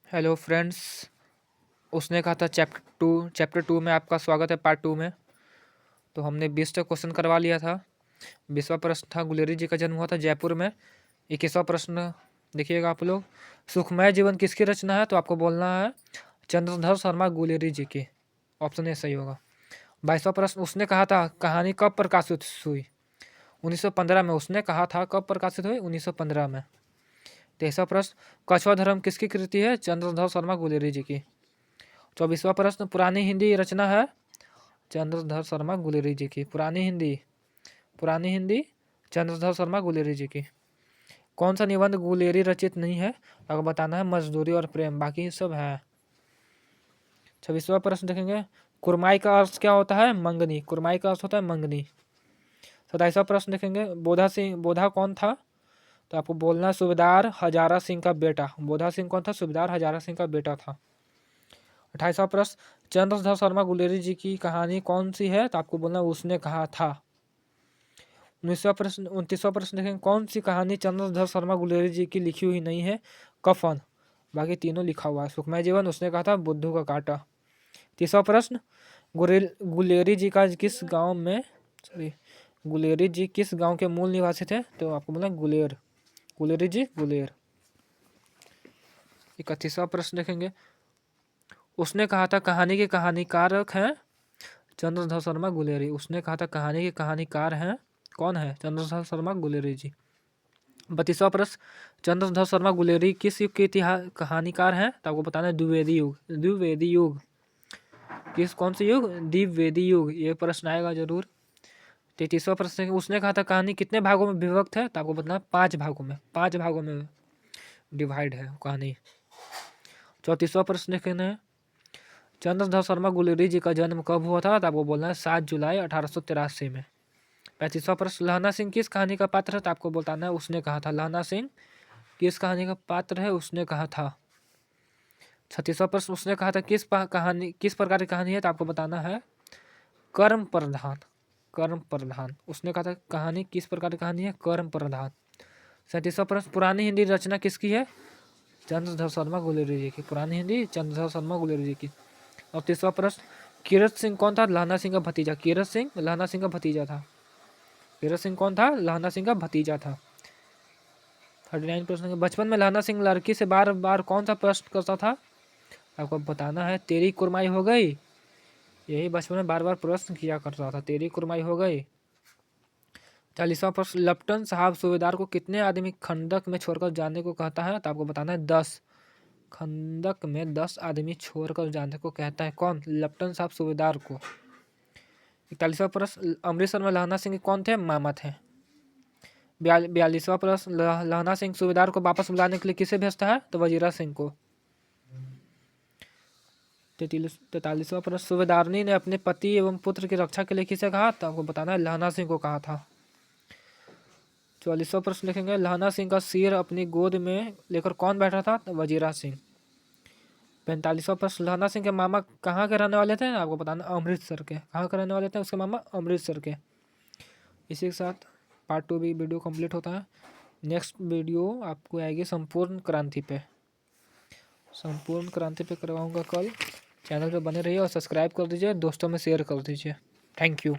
Hello friends. उसने कहा था चैप्टर 2 में आपका स्वागत है पार्ट 2 में। तो हमने 20 तक क्वेश्चन करवा लिया था। 20वां प्रश्न था गुलेरी जी का जन्म हुआ था जयपुर में। 21वां प्रश्न देखिएगा आप लोग, सुखमय जीवन किसकी रचना है? तो आपको बोलना है चंद्रधर शर्मा गुलेरी जी की। ऑप्शन ए सही होगा। 22वां प्रश्न, उसने कहा था कहानी कब प्रकाशित हुई? 1915 में। उसने कहा था कब प्रकाशित हुई? 1915 में। 23वां प्रश्न, कछुआ धर्म किसकी कृति है? चंद्रधर शर्मा गुलेरी जी की। 24वां प्रश्न, पुरानी हिंदी रचना है? चंद्रधर शर्मा गुलेरी जी की। पुरानी हिंदी चंद्रधर शर्मा गुलेरी जी की। कौन सा निबंध गुलेरी रचित नहीं है? आपको बताना है मजदूरी और प्रेम, बाकी सब है। 26वां प्रश्न देखेंगे, कुरमाई का अर्थ क्या होता है? मंगनी। कुरमाई का अर्थ होता है मंगनी। 27वां प्रश्न देखेंगे, बोधा कौन था? तो आपको बोलना है सूबेदार हजारा सिंह का बेटा। बोधा सिंह कौन था? सूबेदार हजारा सिंह का बेटा था। 28वां प्रश्न, चंद्रधर शर्मा गुलेरी जी की कहानी कौन सी है? तो आपको बोलना उसने कहा था। 29वां प्रश्न देखेंगे, कौन सी कहानी चंद्रधर शर्मा गुलेरी जी की लिखी हुई नहीं है? कफन। बाकी तीनों लिखा हुआ है। सुखमय जीवन उसने कहा था बुद्धू का काटा। 30वां प्रश्न, गुलेरी जी का किस गांव में गुलेरी जी किस गांव के मूल निवासी थे? तो आपको बोलना गुलेरी जी गुलेर। 31वां प्रश्न देखेंगे, उसने कहा था कहानी के कहानीकारक हैं चंद्रधर शर्मा गुलेरी। उसने कहा था कहानी के कहानीकार हैं कौन है? चंद्रधर शर्मा गुलेरी जी। 32वां प्रश्न, चंद्रधर शर्मा गुलेरी किस युग के इतिहास कहानीकार हैं? तो आपको बताना है द्विवेदी युग। किस कौन से युग? द्विवेदी युग। ये प्रश्न आएगा जरूर। 33वां प्रश्न, उसने कहा था कहानी कितने भागों में विभक्त है? तो आपको बताना 5 भागों में डिवाइड है कहानी। 34वां प्रश्न देखना है, चंद्रधर शर्मा गुलेरी जी का जन्म कब हुआ था? तो आपको बोलना है 7 जुलाई 1883 में। 35वां प्रश्न, लहना सिंह किस कहानी का पात्र है? तो आपको बताना है उसने कहा था। लहना सिंह किस कहानी का पात्र है? उसने कहा था। 36वां प्रश्न, उसने कहा था किस प्रकार की कहानी है? तो आपको बताना है कर्म प्रधान। उसने कहा था कहानी किस प्रकार की कहानी है? कर्म प्रधान। 37वां प्रश्न, पुरानी हिंदी रचना किसकी है? चंद्रधर शर्मा गुलेरी जी की। पुरानी हिंदी चंद्रधर शर्मा गुलेरी जी की। और 30वां प्रश्न, कीरत सिंह कौन था? लहना सिंह का भतीजा। कीरत सिंह लहना सिंह का भतीजा था। कीरत सिंह कौन था? लहना सिंह का भतीजा था। 39 प्रश्न, बचपन में लहना सिंह लड़की से बार बार कौन सा प्रश्न करता था? आपको बताना है तेरी कुरमाई हो गई। यही बचपन में बार बार प्रश्न किया करता था, तेरी कुरमाई हो गई। 40वां प्रश्न, लेफ्टिनेंट साहब सूबेदार को कितने आदमी खंदक में छोड़कर जाने को कहता है? तो आपको बताना है 10। खंदक में 10 आदमी छोड़कर जाने को कहता है कौन? लेफ्टिनेंट साहब सूबेदार को। 41वां प्रश्न, अमृतसर में लहना सिंह कौन थे? मामा थे। 42वां प्रश्न, लहना सिंह सूबेदार को वापस बुलाने के लिए किसे भेजता है? तो वजीरा सिंह को। 43वां प्रश्न, सूबेदारनी ने अपने पति एवं पुत्र की रक्षा के लिए किसे कहा? तो आपको बताना है लहना सिंह को कहा था। 44वां प्रश्न लिखेंगे, लहना सिंह का सिर अपनी गोद में लेकर कौन बैठा था? तो वजीरा सिंह। 45वां प्रश्न, लहना सिंह के मामा कहाँ के रहने वाले थे? आपको बताना अमृतसर के। कहाँ के रहने वाले थे उसके मामा? अमृतसर के। इसी के साथ पार्ट 2 भी वीडियो कंप्लीट होता है। नेक्स्ट वीडियो आपको आएगी संपूर्ण क्रांति पे करवाऊंगा कल। चैनल पे बने रहिए और सब्सक्राइब कर दीजिए, दोस्तों में शेयर कर दीजिए। Thank you.